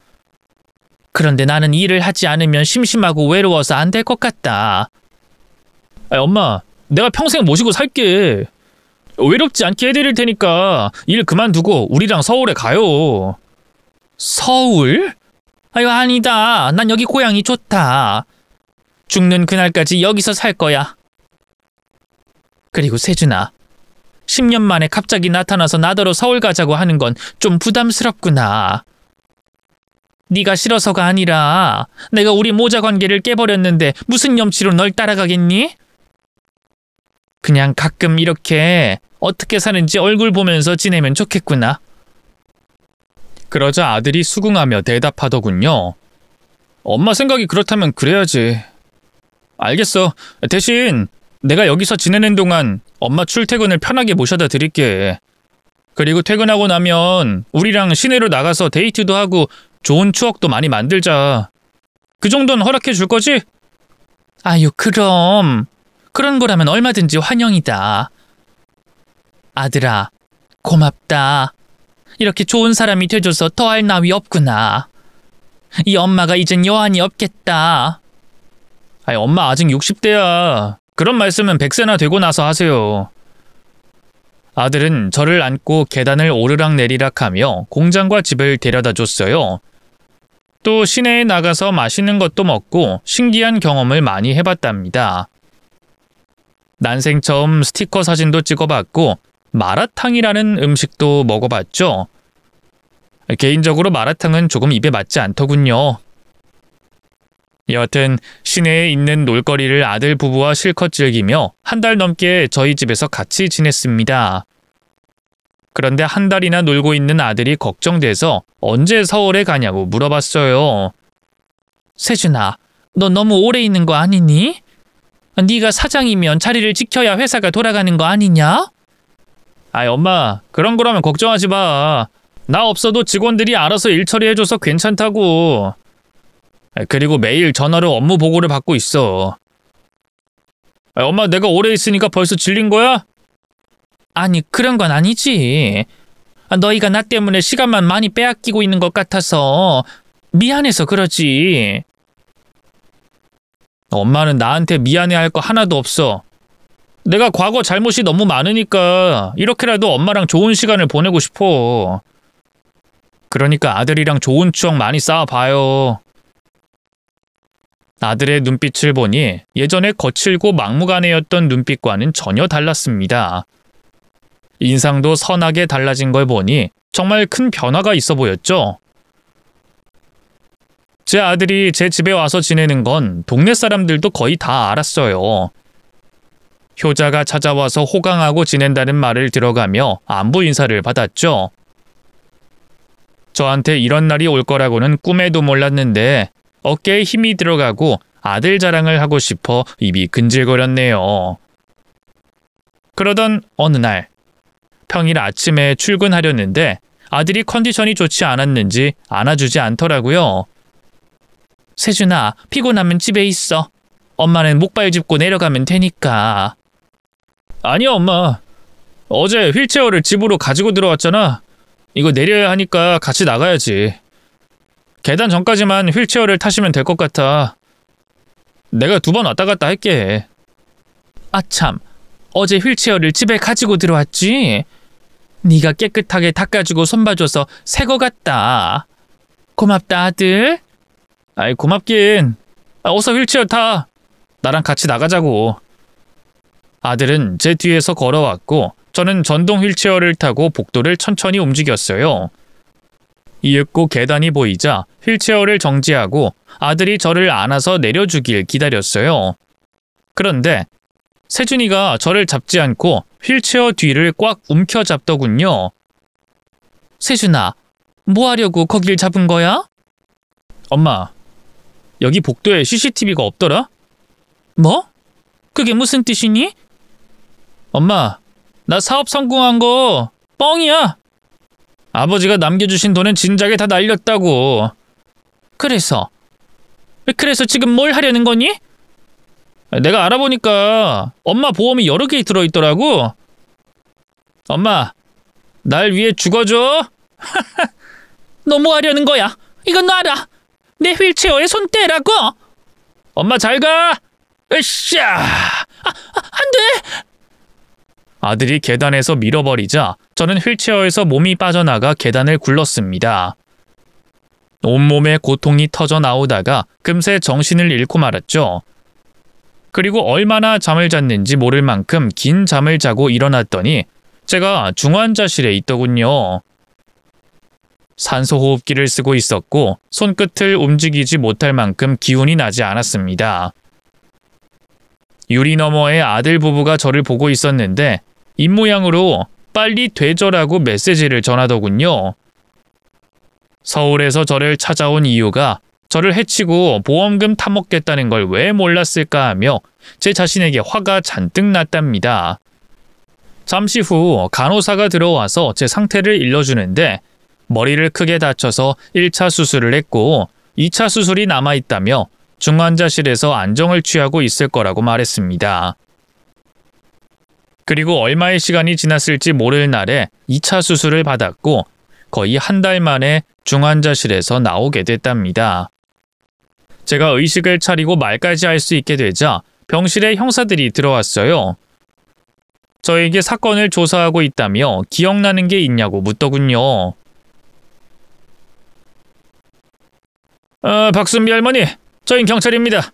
그런데 나는 일을 하지 않으면 심심하고 외로워서 안 될 것 같다. 아니, 엄마, 내가 평생 모시고 살게. 외롭지 않게 해드릴 테니까 일 그만두고 우리랑 서울에 가요. 서울? 아유, 아니다. 난 여기 고향이 좋다. 죽는 그날까지 여기서 살 거야. 그리고 세준아, 10년 만에 갑자기 나타나서 나더러 서울 가자고 하는 건 좀 부담스럽구나. 네가 싫어서가 아니라 내가 우리 모자 관계를 깨버렸는데 무슨 염치로 널 따라가겠니? 그냥 가끔 이렇게 어떻게 사는지 얼굴 보면서 지내면 좋겠구나. 그러자 아들이 수긍하며 대답하더군요. 엄마 생각이 그렇다면 그래야지. 알겠어. 대신 내가 여기서 지내는 동안 엄마 출퇴근을 편하게 모셔다 드릴게. 그리고 퇴근하고 나면 우리랑 시내로 나가서 데이트도 하고 좋은 추억도 많이 만들자. 그 정도는 허락해 줄 거지? 아유, 그럼. 그런 거라면 얼마든지 환영이다. 아들아, 고맙다. 이렇게 좋은 사람이 돼줘서 더할 나위 없구나. 이 엄마가 이젠 여한이 없겠다. 아니, 엄마 아직 60대야. 그런 말씀은 100세나 되고 나서 하세요. 아들은 저를 안고 계단을 오르락내리락하며 공장과 집을 데려다 줬어요. 또 시내에 나가서 맛있는 것도 먹고 신기한 경험을 많이 해봤답니다. 난생 처음 스티커 사진도 찍어봤고 마라탕이라는 음식도 먹어봤죠. 개인적으로 마라탕은 조금 입에 맞지 않더군요. 여하튼 시내에 있는 놀거리를 아들 부부와 실컷 즐기며 한 달 넘게 저희 집에서 같이 지냈습니다. 그런데 한 달이나 놀고 있는 아들이 걱정돼서 언제 서울에 가냐고 물어봤어요. 세준아, 너 너무 오래 있는 거 아니니? 네가 사장이면 자리를 지켜야 회사가 돌아가는 거 아니냐? 아이 엄마, 그런 거라면 걱정하지 마. 나 없어도 직원들이 알아서 일 처리해줘서 괜찮다고. 그리고 매일 전화로 업무 보고를 받고 있어. 엄마, 내가 오래 있으니까 벌써 질린 거야? 아니, 그런 건 아니지. 너희가 나 때문에 시간만 많이 빼앗기고 있는 것 같아서 미안해서 그러지. 엄마는 나한테 미안해할 거 하나도 없어. 내가 과거 잘못이 너무 많으니까 이렇게라도 엄마랑 좋은 시간을 보내고 싶어. 그러니까 아들이랑 좋은 추억 많이 쌓아봐요. 아들의 눈빛을 보니 예전에 거칠고 막무가내였던 눈빛과는 전혀 달랐습니다. 인상도 선하게 달라진 걸 보니 정말 큰 변화가 있어 보였죠. 제 아들이 제 집에 와서 지내는 건 동네 사람들도 거의 다 알았어요. 효자가 찾아와서 호강하고 지낸다는 말을 들어가며 안부 인사를 받았죠. 저한테 이런 날이 올 거라고는 꿈에도 몰랐는데 어깨에 힘이 들어가고 아들 자랑을 하고 싶어 입이 근질거렸네요. 그러던 어느 날, 평일 아침에 출근하려는데 아들이 컨디션이 좋지 않았는지 안아주지 않더라고요. 세준아, 피곤하면 집에 있어. 엄마는 목발 짚고 내려가면 되니까. 아니야 엄마. 어제 휠체어를 집으로 가지고 들어왔잖아. 이거 내려야 하니까 같이 나가야지. 계단 전까지만 휠체어를 타시면 될 것 같아. 내가 2번 왔다 갔다 할게. 아참, 어제 휠체어를 집에 가지고 들어왔지? 네가 깨끗하게 닦아주고 손봐줘서 새 거 같다. 고맙다, 아들. 아이, 고맙긴. 어서 휠체어 타. 나랑 같이 나가자고. 아들은 제 뒤에서 걸어왔고 저는 전동 휠체어를 타고 복도를 천천히 움직였어요. 이윽고 계단이 보이자 휠체어를 정지하고 아들이 저를 안아서 내려주길 기다렸어요. 그런데 세준이가 저를 잡지 않고 휠체어 뒤를 꽉 움켜잡더군요. 세준아, 뭐 하려고 거길 잡은 거야? 엄마, 여기 복도에 CCTV가 없더라? 뭐? 그게 무슨 뜻이니? 엄마, 나 사업 성공한 거 뻥이야. 아버지가 남겨주신 돈은 진작에 다 날렸다고. 그래서 지금 뭘 하려는 거니? 내가 알아보니까 엄마 보험이 여러 개 들어있더라고. 엄마, 날 위해 죽어줘. 너 뭐 하려는 거야? 이건 놔라. 내 휠체어에 손 떼라고. 엄마 잘 가. 으쌰. 안 돼. 아들이 계단에서 밀어버리자 저는 휠체어에서 몸이 빠져나가 계단을 굴렀습니다. 온몸에 고통이 터져 나오다가 금세 정신을 잃고 말았죠. 그리고 얼마나 잠을 잤는지 모를 만큼 긴 잠을 자고 일어났더니 제가 중환자실에 있더군요. 산소호흡기를 쓰고 있었고 손끝을 움직이지 못할 만큼 기운이 나지 않았습니다. 유리 너머에 아들 부부가 저를 보고 있었는데 입모양으로 빨리 되져라고 메시지를 전하더군요. 서울에서 저를 찾아온 이유가 저를 해치고 보험금 타먹겠다는 걸 왜 몰랐을까 하며 제 자신에게 화가 잔뜩 났답니다. 잠시 후 간호사가 들어와서 제 상태를 일러주는데 머리를 크게 다쳐서 1차 수술을 했고 2차 수술이 남아있다며 중환자실에서 안정을 취하고 있을 거라고 말했습니다. 그리고 얼마의 시간이 지났을지 모를 날에 2차 수술을 받았고 거의 한 달 만에 중환자실에서 나오게 됐답니다. 제가 의식을 차리고 말까지 할 수 있게 되자 병실에 형사들이 들어왔어요. 저에게 사건을 조사하고 있다며 기억나는 게 있냐고 묻더군요. 박순비 할머니, 저희 경찰입니다.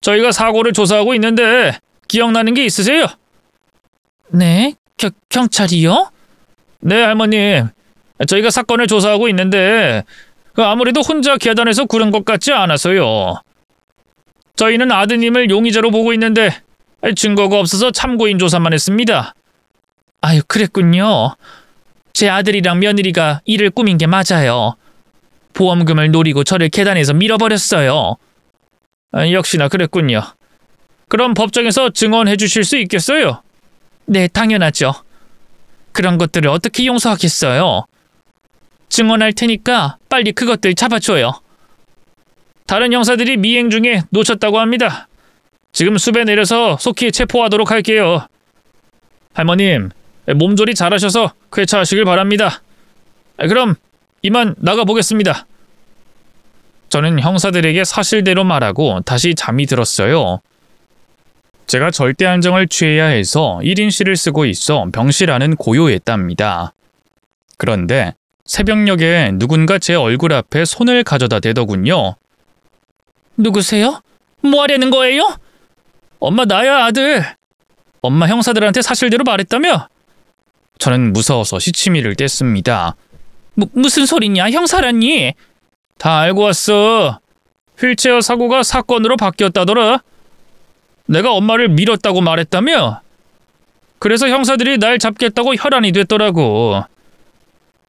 저희가 사고를 조사하고 있는데 기억나는 게 있으세요? 네? 경찰이요? 네, 할머님. 저희가 사건을 조사하고 있는데 아무래도 혼자 계단에서 구른 것 같지 않아서요. 저희는 아드님을 용의자로 보고 있는데 증거가 없어서 참고인 조사만 했습니다. 아유, 그랬군요. 제 아들이랑 며느리가 일을 꾸민 게 맞아요. 보험금을 노리고 저를 계단에서 밀어버렸어요. 역시나 그랬군요. 그럼 법정에서 증언해 주실 수 있겠어요? 네, 당연하죠. 그런 것들을 어떻게 용서하겠어요. 증언할 테니까 빨리 그것들 잡아줘요. 다른 형사들이 미행 중에 놓쳤다고 합니다. 지금 숲에 내려서 속히 체포하도록 할게요. 할머님, 몸조리 잘하셔서 쾌차하시길 바랍니다. 그럼 이만 나가보겠습니다. 저는 형사들에게 사실대로 말하고 다시 잠이 들었어요. 제가 절대 안정을 취해야 해서 1인실을 쓰고 있어 병실안은 고요했답니다. 그런데 새벽녘에 누군가 제 얼굴 앞에 손을 가져다 대더군요. 누구세요? 뭐 하려는 거예요? 엄마, 나야, 아들. 엄마 형사들한테 사실대로 말했다며? 저는 무서워서 시치미를 뗐습니다. 무슨 소리냐, 형사라니? 다 알고 왔어. 휠체어 사고가 사건으로 바뀌었다더라. 내가 엄마를 밀었다고 말했다며? 그래서 형사들이 날 잡겠다고 혈안이 됐더라고.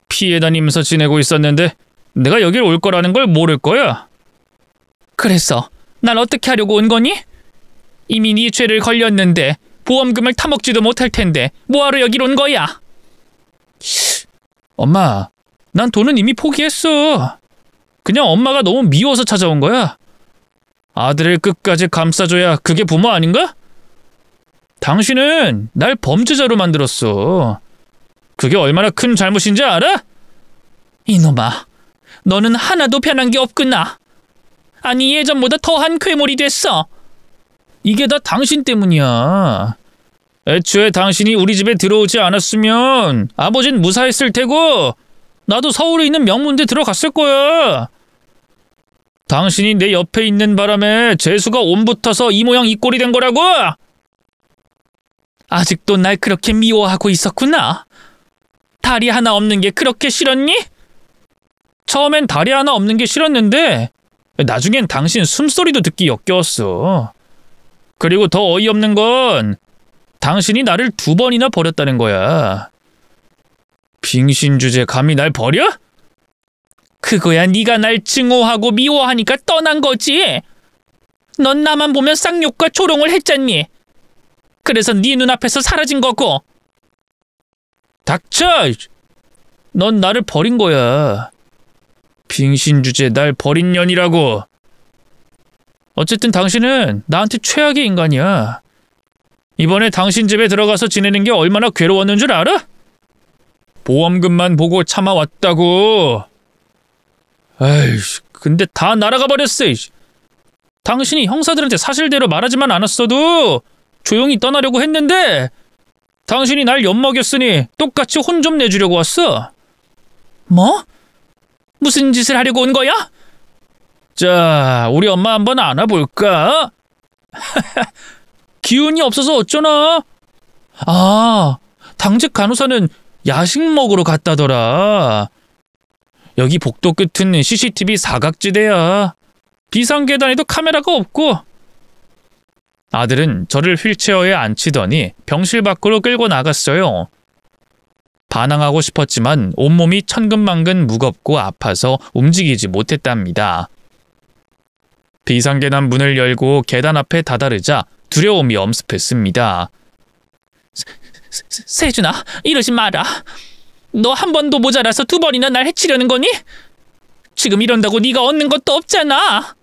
피해 다니면서 지내고 있었는데 내가 여길 올 거라는 걸 모를 거야. 그래서 날 어떻게 하려고 온 거니? 이미 네 죄를 걸렸는데 보험금을 타먹지도 못할 텐데 뭐하러 여길 온 거야? 엄마, 난 돈은 이미 포기했어. 그냥 엄마가 너무 미워서 찾아온 거야. 아들을 끝까지 감싸줘야 그게 부모 아닌가? 당신은 날 범죄자로 만들었어. 그게 얼마나 큰 잘못인지 알아? 이놈아, 너는 하나도 변한 게 없구나. 아니, 예전보다 더한 괴물이 됐어. 이게 다 당신 때문이야. 애초에 당신이 우리 집에 들어오지 않았으면 아버진 무사했을 테고 나도 서울에 있는 명문대 들어갔을 거야. 당신이 내 옆에 있는 바람에 재수가 옴붙어서 이 모양 이 꼴이 된 거라고! 아직도 날 그렇게 미워하고 있었구나. 다리 하나 없는 게 그렇게 싫었니? 처음엔 다리 하나 없는 게 싫었는데 나중엔 당신 숨소리도 듣기 역겨웠어. 그리고 더 어이없는 건 당신이 나를 2번이나 버렸다는 거야. 빙신 주제 감히 날 버려? 그거야 네가 날 증오하고 미워하니까 떠난 거지. 넌 나만 보면 쌍욕과 조롱을 했잖니. 그래서 네 눈앞에서 사라진 거고. 닥쳐! 넌 나를 버린 거야. 빙신 주제 날 버린 년이라고. 어쨌든 당신은 나한테 최악의 인간이야. 이번에 당신 집에 들어가서 지내는 게 얼마나 괴로웠는 줄 알아? 보험금만 보고 참아왔다고. 아이씨, 근데 다 날아가 버렸어. 당신이 형사들한테 사실대로 말하지만 않았어도 조용히 떠나려고 했는데 당신이 날 엿먹였으니 똑같이 혼 좀 내주려고 왔어. 뭐? 무슨 짓을 하려고 온 거야? 자, 우리 엄마 한번 안아볼까? 기운이 없어서 어쩌나? 아, 당직 간호사는 야식 먹으러 갔다더라. 여기 복도 끝은 CCTV 사각지대야. 비상계단에도 카메라가 없고. 아들은 저를 휠체어에 앉히더니 병실 밖으로 끌고 나갔어요. 반항하고 싶었지만 온몸이 천근만근 무겁고 아파서 움직이지 못했답니다. 비상계단 문을 열고 계단 앞에 다다르자 두려움이 엄습했습니다. 세준아, 이러지 마라. 너 한 번도 모자라서 2번이나 날 해치려는 거니? 지금 이런다고 네가 얻는 것도 없잖아.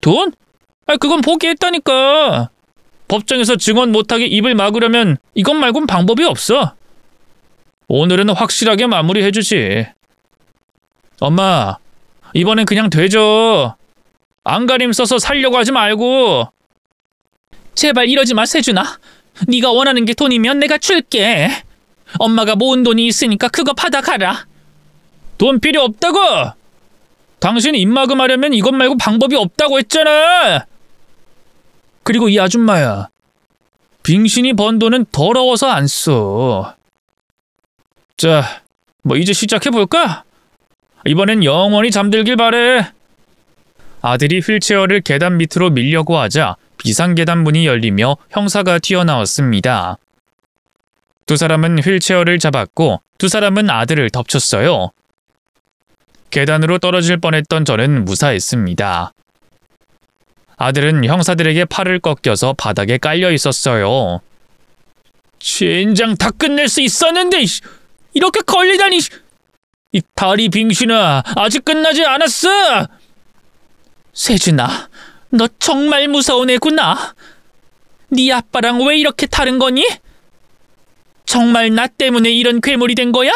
돈? 그건 포기했다니까. 법정에서 증언 못하게 입을 막으려면 이것 말곤 방법이 없어. 오늘은 확실하게 마무리해주지. 엄마, 이번엔 그냥 되죠. 안가림 써서 살려고 하지 말고. 제발 이러지 마, 세준아. 네가 원하는 게 돈이면 내가 줄게. 엄마가 모은 돈이 있으니까 그거 받아가라. 돈 필요 없다고! 당신 입막음하려면 이것 말고 방법이 없다고 했잖아! 그리고 이 아줌마야. 빙신이 번 돈은 더러워서 안 써. 자, 뭐 이제 시작해볼까? 이번엔 영원히 잠들길 바래. 아들이 휠체어를 계단 밑으로 밀려고 하자 비상계단 문이 열리며 형사가 튀어나왔습니다. 두 사람은 휠체어를 잡았고 두 사람은 아들을 덮쳤어요. 계단으로 떨어질 뻔했던 저는 무사했습니다. 아들은 형사들에게 팔을 꺾여서 바닥에 깔려 있었어요. 젠장 다 끝낼 수 있었는데 이렇게 걸리다니. 이 다리 빙신아, 아직 끝나지 않았어. 세준아, 너 정말 무서운 애구나. 네 아빠랑 왜 이렇게 다른 거니? 정말 나 때문에 이런 괴물이 된 거야?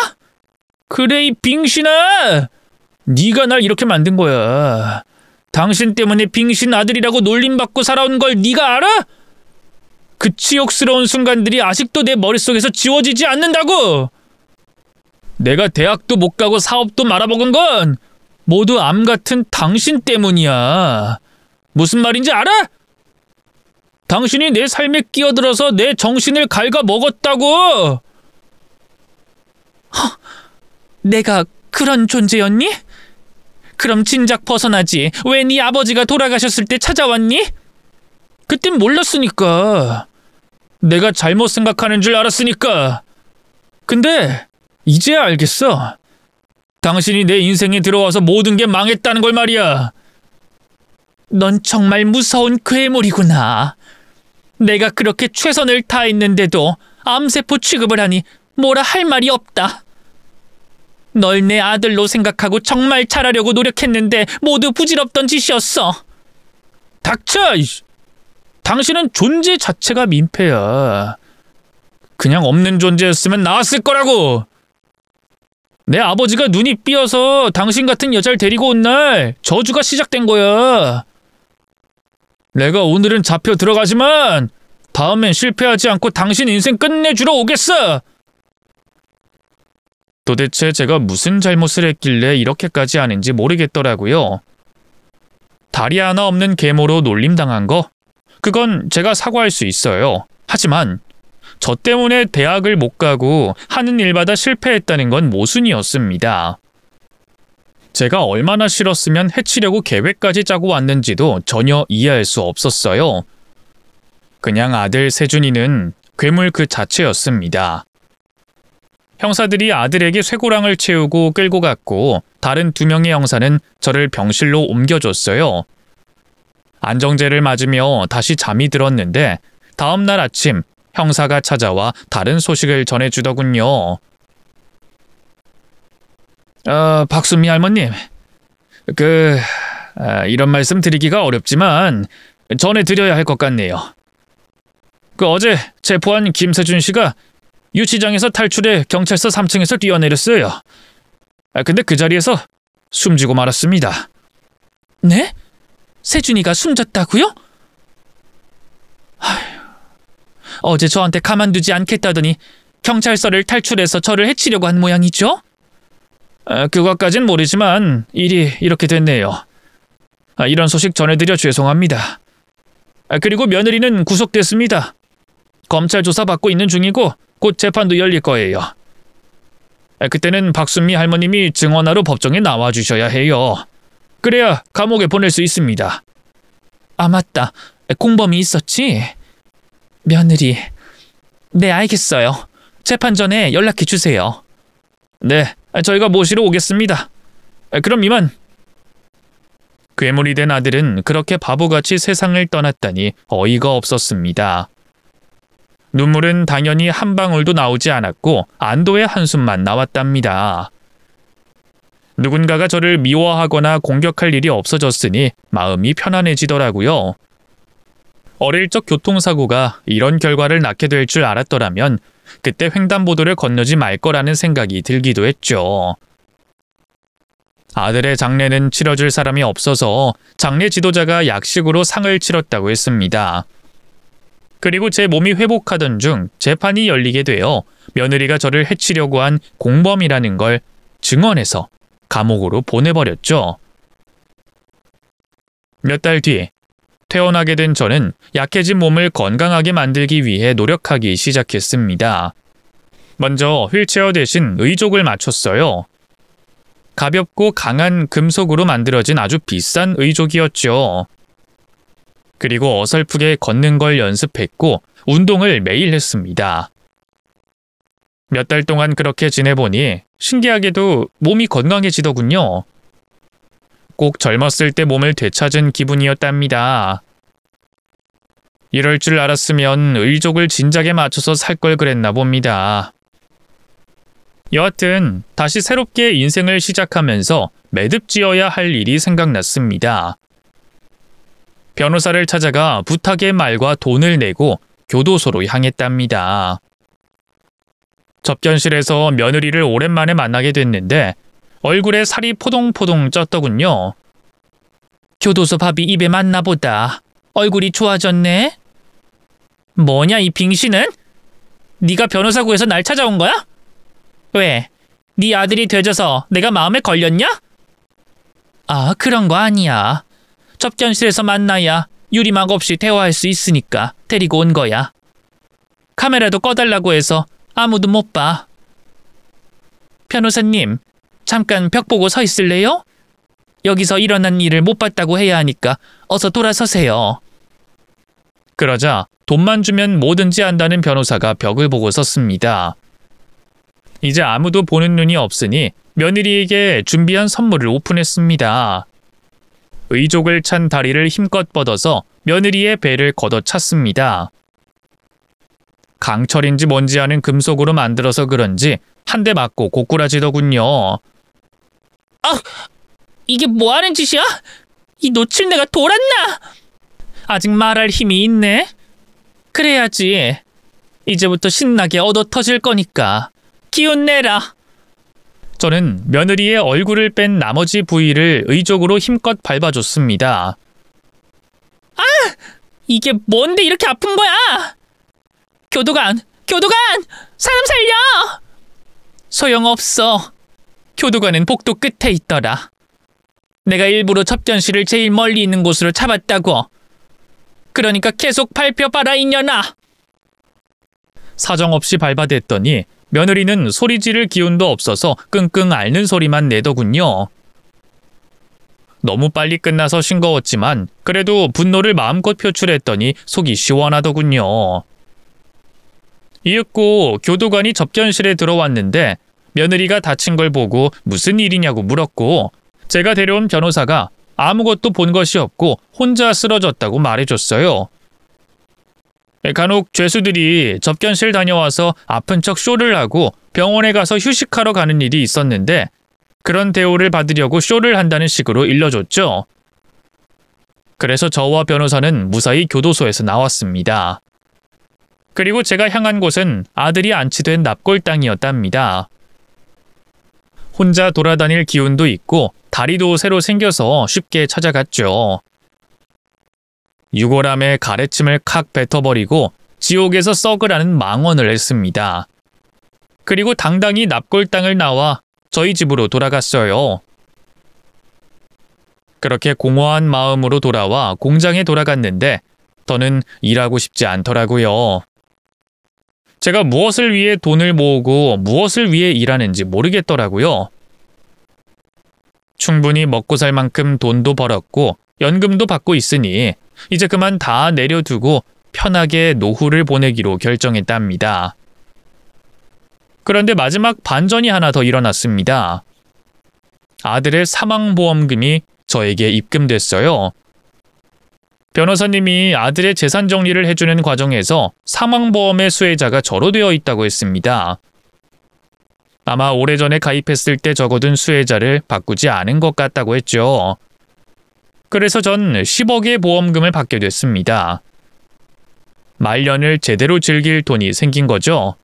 그래 이 빙신아, 네가 날 이렇게 만든 거야. 당신 때문에 빙신 아들이라고 놀림받고 살아온 걸 네가 알아? 그 치욕스러운 순간들이 아직도 내 머릿속에서 지워지지 않는다고. 내가 대학도 못 가고 사업도 말아먹은 건 모두 암 같은 당신 때문이야. 무슨 말인지 알아? 당신이 내 삶에 끼어들어서 내 정신을 갉아먹었다고. 내가 그런 존재였니? 그럼 진작 벗어나지. 왜 네 아버지가 돌아가셨을 때 찾아왔니? 그땐 몰랐으니까. 내가 잘못 생각하는 줄 알았으니까. 근데 이제야 알겠어. 당신이 내 인생에 들어와서 모든 게 망했다는 걸 말이야. 넌 정말 무서운 괴물이구나. 내가 그렇게 최선을 다했는데도 암세포 취급을 하니 뭐라 할 말이 없다. 널 내 아들로 생각하고 정말 잘하려고 노력했는데 모두 부질없던 짓이었어. 닥쳐! 당신은 존재 자체가 민폐야. 그냥 없는 존재였으면 나았을 거라고. 내 아버지가 눈이 삐어서 당신 같은 여자를 데리고 온 날 저주가 시작된 거야. 내가 오늘은 잡혀 들어가지만 다음엔 실패하지 않고 당신 인생 끝내주러 오겠어. 도대체 제가 무슨 잘못을 했길래 이렇게까지 하는지 모르겠더라고요. 다리 하나 없는 계모로 놀림당한 거? 그건 제가 사과할 수 있어요. 하지만 저 때문에 대학을 못 가고 하는 일마다 실패했다는 건 모순이었습니다. 제가 얼마나 싫었으면 해치려고 계획까지 짜고 왔는지도 전혀 이해할 수 없었어요. 그냥 아들 세준이는 괴물 그 자체였습니다. 형사들이 아들에게 쇠고랑을 채우고 끌고 갔고 다른 두 명의 형사는 저를 병실로 옮겨줬어요. 안정제를 맞으며 다시 잠이 들었는데 다음 날 아침 형사가 찾아와 다른 소식을 전해주더군요. 박순미 할머님, 이런 말씀 드리기가 어렵지만 전해드려야 할 것 같네요. 어제 체포한 김세준 씨가 유치장에서 탈출해 경찰서 3층에서 뛰어내렸어요. 근데 그 자리에서 숨지고 말았습니다. 네? 세준이가 숨졌다고요? 어제 저한테 가만두지 않겠다더니 경찰서를 탈출해서 저를 해치려고 한 모양이죠? 그것까진 모르지만 일이 이렇게 됐네요. 이런 소식 전해드려 죄송합니다. 그리고 며느리는 구속됐습니다. 검찰 조사 받고 있는 중이고 곧 재판도 열릴 거예요. 그때는 박순미 할머님이 증언하러 법정에 나와주셔야 해요. 그래야 감옥에 보낼 수 있습니다. 아 맞다. 공범이 있었지? 며느리. 네 알겠어요. 재판 전에 연락해 주세요. 네, 저희가 모시러 오겠습니다. 그럼 이만. 괴물이 된 아들은 그렇게 바보같이 세상을 떠났다니 어이가 없었습니다. 눈물은 당연히 한 방울도 나오지 않았고 안도의 한숨만 나왔답니다. 누군가가 저를 미워하거나 공격할 일이 없어졌으니 마음이 편안해지더라고요. 어릴 적 교통사고가 이런 결과를 낳게 될 줄 알았더라면 그때 횡단보도를 건너지 말 거라는 생각이 들기도 했죠. 아들의 장례는 치러줄 사람이 없어서 장례 지도자가 약식으로 상을 치렀다고 했습니다. 그리고 제 몸이 회복하던 중 재판이 열리게 되어 며느리가 저를 해치려고 한 공범이라는 걸 증언해서 감옥으로 보내버렸죠. 몇 달 뒤 퇴원하게 된 저는 약해진 몸을 건강하게 만들기 위해 노력하기 시작했습니다. 먼저 휠체어 대신 의족을 맞췄어요. 가볍고 강한 금속으로 만들어진 아주 비싼 의족이었죠. 그리고 어설프게 걷는 걸 연습했고 운동을 매일 했습니다. 몇 달 동안 그렇게 지내보니 신기하게도 몸이 건강해지더군요. 꼭 젊었을 때 몸을 되찾은 기분이었답니다. 이럴 줄 알았으면 의족을 진작에 맞춰서 살 걸 그랬나 봅니다. 여하튼 다시 새롭게 인생을 시작하면서 매듭지어야 할 일이 생각났습니다. 변호사를 찾아가 부탁의 말과 돈을 내고 교도소로 향했답니다. 접견실에서 며느리를 오랜만에 만나게 됐는데 얼굴에 살이 포동포동 쪘더군요. 교도소 밥이 입에 맞나 보다. 얼굴이 좋아졌네. 뭐냐 이 빙신은? 네가 변호사 구해서 날 찾아온 거야? 왜? 네 아들이 되져서 내가 마음에 걸렸냐? 아, 그런 거 아니야. 접견실에서 만나야 유리막 없이 대화할 수 있으니까 데리고 온 거야. 카메라도 꺼달라고 해서 아무도 못 봐. 변호사님, 잠깐 벽 보고 서 있을래요? 여기서 일어난 일을 못 봤다고 해야 하니까 어서 돌아서세요. 그러자 돈만 주면 뭐든지 한다는 변호사가 벽을 보고 섰습니다. 이제 아무도 보는 눈이 없으니 며느리에게 준비한 선물을 오픈했습니다. 의족을 찬 다리를 힘껏 뻗어서 며느리의 배를 걷어찼습니다. 강철인지 뭔지 아는 금속으로 만들어서 그런지 한 대 맞고 고꾸라지더군요. 아, 이게 뭐 하는 짓이야? 이 노칠내가 돌았나? 아직 말할 힘이 있네. 그래야지. 이제부터 신나게 얻어 터질 거니까 기운 내라. 저는 며느리의 얼굴을 뺀 나머지 부위를 의족으로 힘껏 밟아줬습니다. 아! 이게 뭔데 이렇게 아픈 거야? 교도관! 교도관! 사람 살려! 소용없어. 교도관은 복도 끝에 있더라. 내가 일부러 접견실을 제일 멀리 있는 곳으로 잡았다고. 그러니까 계속 밟혀봐라 이년아. 사정없이 밟아댔더니 며느리는 소리 지를 기운도 없어서 끙끙 앓는 소리만 내더군요. 너무 빨리 끝나서 싱거웠지만 그래도 분노를 마음껏 표출했더니 속이 시원하더군요. 이윽고 교도관이 접견실에 들어왔는데 며느리가 다친 걸 보고 무슨 일이냐고 물었고 제가 데려온 변호사가 아무것도 본 것이 없고 혼자 쓰러졌다고 말해줬어요. 간혹 죄수들이 접견실 다녀와서 아픈 척 쇼를 하고 병원에 가서 휴식하러 가는 일이 있었는데 그런 대우를 받으려고 쇼를 한다는 식으로 일러줬죠. 그래서 저와 변호사는 무사히 교도소에서 나왔습니다. 그리고 제가 향한 곳은 아들이 안치된 납골당이었답니다. 혼자 돌아다닐 기운도 있고 다리도 새로 생겨서 쉽게 찾아갔죠. 유골함에 가래침을 칵 뱉어버리고 지옥에서 썩으라는 망언을 했습니다. 그리고 당당히 납골당을 나와 저희 집으로 돌아갔어요. 그렇게 공허한 마음으로 돌아와 공장에 돌아갔는데 더는 일하고 싶지 않더라고요. 제가 무엇을 위해 돈을 모으고 무엇을 위해 일하는지 모르겠더라고요. 충분히 먹고 살 만큼 돈도 벌었고 연금도 받고 있으니 이제 그만 다 내려두고 편하게 노후를 보내기로 결정했답니다. 그런데 마지막 반전이 하나 더 일어났습니다. 아들의 사망보험금이 저에게 입금됐어요. 변호사님이 아들의 재산 정리를 해주는 과정에서 사망보험의 수혜자가 저로 되어 있다고 했습니다. 아마 오래전에 가입했을 때 적어둔 수혜자를 바꾸지 않은 것 같다고 했죠. 그래서 전 10억의 보험금을 받게 됐습니다. 말년을 제대로 즐길 돈이 생긴 거죠.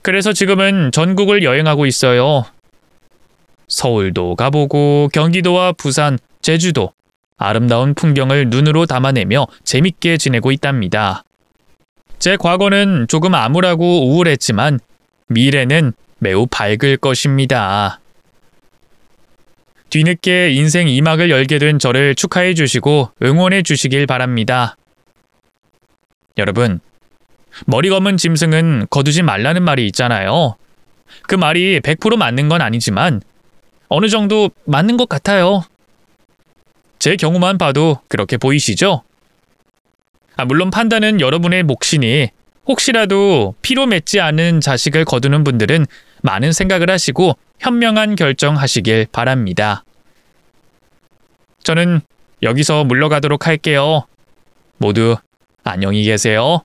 그래서 지금은 전국을 여행하고 있어요. 서울도 가보고 경기도와 부산, 제주도 아름다운 풍경을 눈으로 담아내며 재밌게 지내고 있답니다. 제 과거는 조금 암울하고 우울했지만 미래는 매우 밝을 것입니다. 뒤늦게 인생 2막을 열게 된 저를 축하해 주시고 응원해 주시길 바랍니다. 여러분, 머리 검은 짐승은 거두지 말라는 말이 있잖아요. 그 말이 100% 맞는 건 아니지만 어느 정도 맞는 것 같아요. 제 경우만 봐도 그렇게 보이시죠? 물론 판단은 여러분의 몫이니 혹시라도 피로 맺지 않은 자식을 거두는 분들은 많은 생각을 하시고 현명한 결정하시길 바랍니다. 저는 여기서 물러가도록 할게요. 모두 안녕히 계세요.